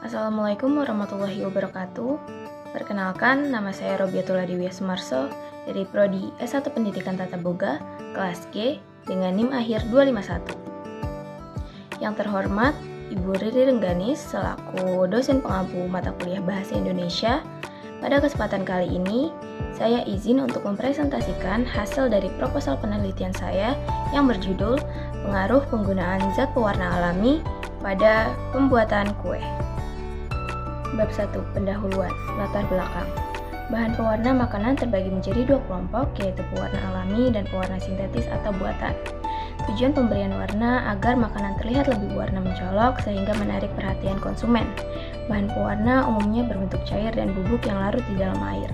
Assalamualaikum warahmatullahi wabarakatuh. Perkenalkan, nama saya Robiatul Adiwia Sumarso dari Prodi S1 Pendidikan Tata Boga, kelas G, dengan NIM akhir 251. Yang terhormat, Ibu Riri Rengganis selaku dosen pengampu mata kuliah Bahasa Indonesia. Pada kesempatan kali ini, saya izin untuk mempresentasikan hasil dari proposal penelitian saya yang berjudul Pengaruh Penggunaan Zat Pewarna Alami pada Pembuatan Kue. Bab 1. Pendahuluan. Latar belakang. Bahan pewarna makanan terbagi menjadi dua kelompok, yaitu pewarna alami dan pewarna sintetis atau buatan. Tujuan pemberian warna agar makanan terlihat lebih warna mencolok sehingga menarik perhatian konsumen. Bahan pewarna umumnya berbentuk cair dan bubuk yang larut di dalam air.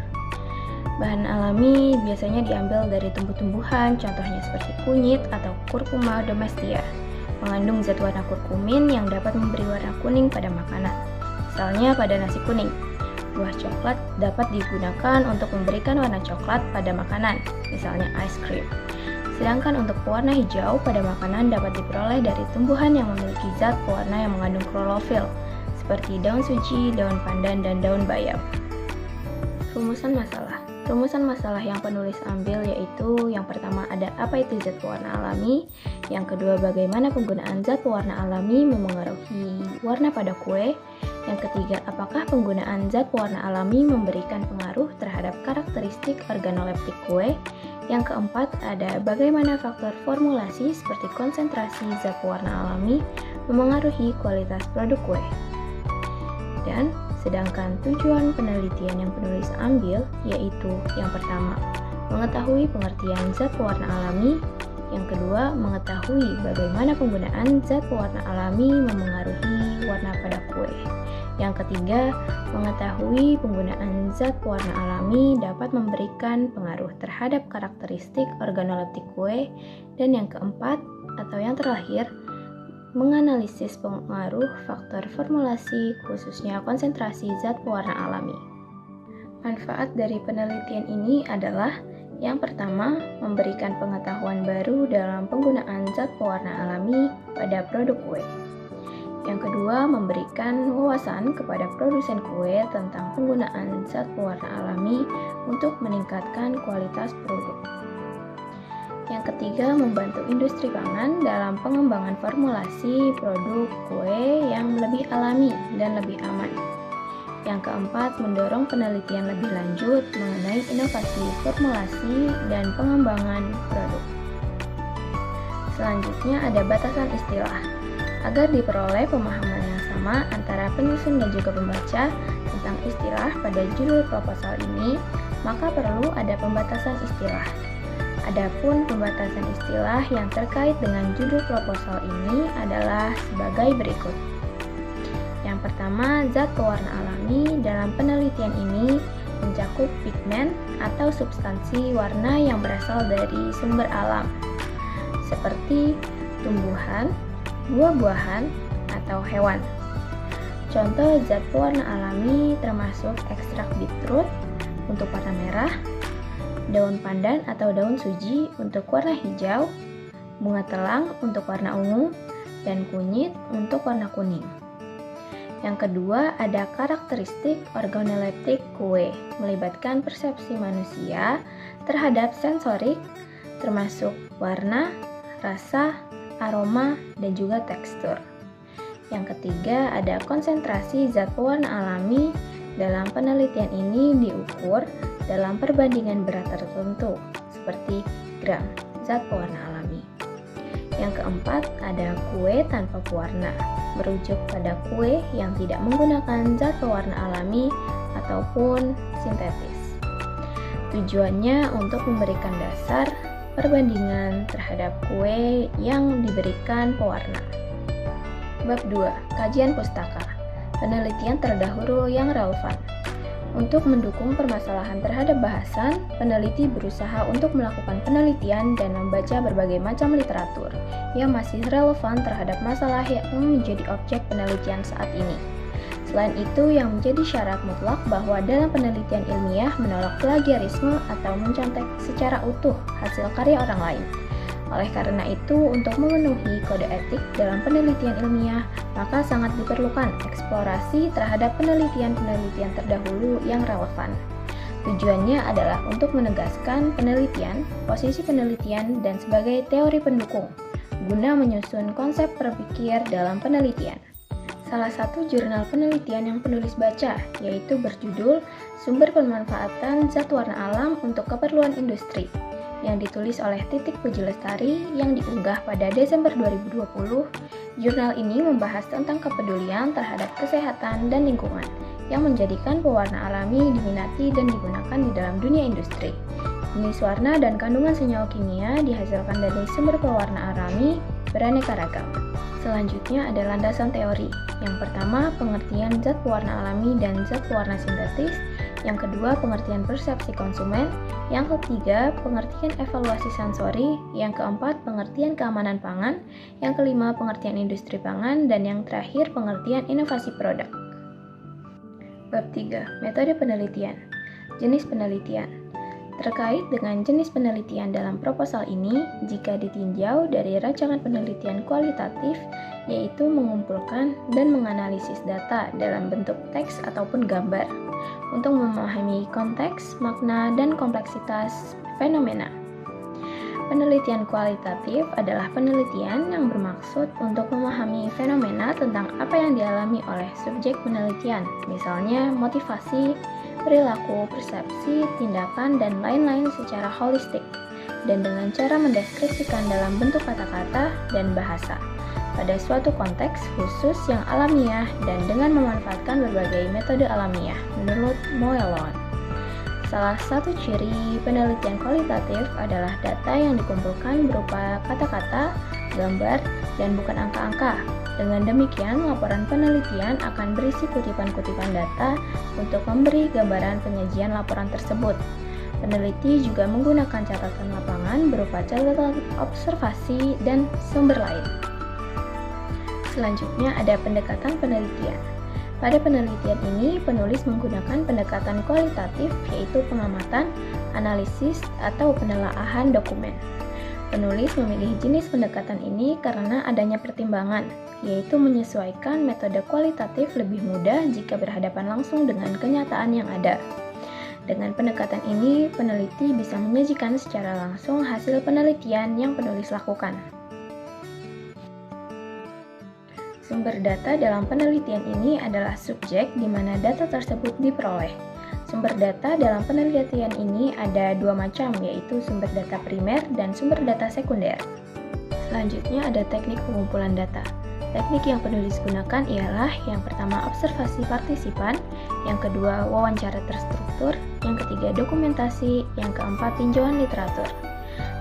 Bahan alami biasanya diambil dari tumbuh-tumbuhan, contohnya seperti kunyit atau Curcuma domestia. Mengandung zat warna kurkumin yang dapat memberi warna kuning pada makanan. Misalnya pada nasi kuning, buah coklat dapat digunakan untuk memberikan warna coklat pada makanan, misalnya ice cream. Sedangkan untuk pewarna hijau pada makanan dapat diperoleh dari tumbuhan yang memiliki zat pewarna yang mengandung klorofil, seperti daun suji, daun pandan, dan daun bayam. Rumusan masalah. Rumusan masalah yang penulis ambil yaitu yang pertama ada apa itu zat pewarna alami, yang kedua bagaimana penggunaan zat pewarna alami memengaruhi warna pada kue, yang ketiga apakah penggunaan zat pewarna alami memberikan pengaruh terhadap karakteristik organoleptik kue, yang keempat ada bagaimana faktor formulasi seperti konsentrasi zat pewarna alami memengaruhi kualitas produk kue. Dan sedangkan tujuan penelitian yang penulis ambil yaitu yang pertama, mengetahui pengertian zat pewarna alami, yang kedua, mengetahui bagaimana penggunaan zat pewarna alami memengaruhi warna pada kue, yang ketiga, mengetahui penggunaan zat pewarna alami dapat memberikan pengaruh terhadap karakteristik organoleptik kue, dan yang keempat atau yang terakhir, menganalisis pengaruh faktor formulasi khususnya konsentrasi zat pewarna alami. Manfaat dari penelitian ini adalah yang pertama, memberikan pengetahuan baru dalam penggunaan zat pewarna alami pada produk kue. Yang kedua, memberikan wawasan kepada produsen kue tentang penggunaan zat pewarna alami untuk meningkatkan kualitas produk. Yang ketiga, membantu industri pangan dalam pengembangan formulasi produk kue yang lebih alami dan lebih aman. Yang keempat, mendorong penelitian lebih lanjut mengenai inovasi formulasi dan pengembangan produk. Selanjutnya ada batasan istilah. Agar diperoleh pemahaman yang sama antara penyusun dan juga pembaca tentang istilah pada judul proposal ini, maka perlu ada pembatasan istilah. Adapun pembatasan istilah yang terkait dengan judul proposal ini adalah sebagai berikut. Yang pertama, zat pewarna alami dalam penelitian ini mencakup pigmen atau substansi warna yang berasal dari sumber alam, seperti tumbuhan, buah-buahan, atau hewan. Contoh zat pewarna alami termasuk ekstrak beetroot untuk warna merah, daun pandan atau daun suji untuk warna hijau, bunga telang untuk warna ungu, dan kunyit untuk warna kuning. Yang kedua, ada karakteristik organoleptik kue, melibatkan persepsi manusia terhadap sensorik, termasuk warna, rasa, aroma, dan juga tekstur. Yang ketiga, ada konsentrasi zat pewarna alami. Dalam penelitian ini diukur dalam perbandingan berat tertentu, seperti gram zat pewarna alami. Yang keempat, ada kue tanpa pewarna, merujuk pada kue yang tidak menggunakan zat pewarna alami ataupun sintetis. Tujuannya untuk memberikan dasar perbandingan terhadap kue yang diberikan pewarna. Bab 2. Kajian pustaka. Penelitian terdahulu yang relevan. Untuk mendukung permasalahan terhadap bahasan, peneliti berusaha untuk melakukan penelitian dan membaca berbagai macam literatur yang masih relevan terhadap masalah yang menjadi objek penelitian saat ini. Selain itu, yang menjadi syarat mutlak bahwa dalam penelitian ilmiah menolak plagiarisme atau mencontek secara utuh hasil karya orang lain. Oleh karena itu, untuk memenuhi kode etik dalam penelitian ilmiah, maka sangat diperlukan eksplorasi terhadap penelitian-penelitian terdahulu yang relevan. Tujuannya adalah untuk menegaskan penelitian, posisi penelitian, dan sebagai teori pendukung, guna menyusun konsep berpikir dalam penelitian. Salah satu jurnal penelitian yang penulis baca, yaitu berjudul Sumber Pemanfaatan Zat Warna Alam untuk Keperluan Industri, yang ditulis oleh Titik Puji Lestari yang diunggah pada Desember 2020. Jurnal ini membahas tentang kepedulian terhadap kesehatan dan lingkungan yang menjadikan pewarna alami diminati dan digunakan di dalam dunia industri. Jenis warna dan kandungan senyawa kimia dihasilkan dari sumber pewarna alami beraneka ragam. Selanjutnya ada landasan teori. Yang pertama, pengertian zat pewarna alami dan zat pewarna sintetis. Yang kedua, pengertian persepsi konsumen. Yang ketiga, pengertian evaluasi sensori. Yang keempat, pengertian keamanan pangan. Yang kelima, pengertian industri pangan. Dan yang terakhir, pengertian inovasi produk. Bab 3. Metode penelitian. Jenis penelitian. Terkait dengan jenis penelitian dalam proposal ini, jika ditinjau dari rancangan penelitian kualitatif, yaitu mengumpulkan dan menganalisis data dalam bentuk teks ataupun gambar, untuk memahami konteks, makna, dan kompleksitas fenomena. Penelitian kualitatif adalah penelitian yang bermaksud untuk memahami fenomena tentang apa yang dialami oleh subjek penelitian, misalnya motivasi, perilaku, persepsi, tindakan, dan lain-lain secara holistik, dan dengan cara mendeskripsikan dalam bentuk kata-kata dan bahasa, pada suatu konteks khusus yang alamiah dan dengan memanfaatkan berbagai metode alamiah, menurut Moellon. Salah satu ciri penelitian kualitatif adalah data yang dikumpulkan berupa kata-kata, gambar, dan bukan angka-angka. Dengan demikian, laporan penelitian akan berisi kutipan-kutipan data untuk memberi gambaran penyajian laporan tersebut. Peneliti juga menggunakan catatan lapangan berupa catatan observasi dan sumber lain. Selanjutnya ada pendekatan penelitian. Pada penelitian ini, penulis menggunakan pendekatan kualitatif, yaitu pengamatan, analisis, atau penelaahan dokumen. Penulis memilih jenis pendekatan ini karena adanya pertimbangan, yaitu menyesuaikan metode kualitatif lebih mudah jika berhadapan langsung dengan kenyataan yang ada. Dengan pendekatan ini, peneliti bisa menyajikan secara langsung hasil penelitian yang penulis lakukan. Sumber data dalam penelitian ini adalah subjek di mana data tersebut diperoleh. Sumber data dalam penelitian ini ada dua macam, yaitu sumber data primer dan sumber data sekunder. Selanjutnya ada teknik pengumpulan data. Teknik yang penulis gunakan ialah yang pertama observasi partisipan, yang kedua wawancara terstruktur, yang ketiga dokumentasi, yang keempat tinjauan literatur.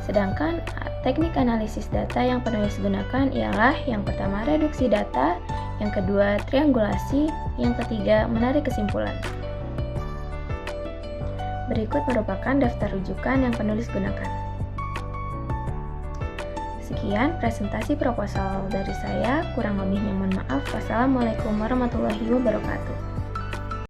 Sedangkan teknik analisis data yang penulis gunakan ialah yang pertama reduksi data, yang kedua triangulasi, yang ketiga menarik kesimpulan. Berikut merupakan daftar rujukan yang penulis gunakan. Sekian presentasi proposal dari saya, kurang lebihnya mohon maaf. Wassalamualaikum warahmatullahi wabarakatuh.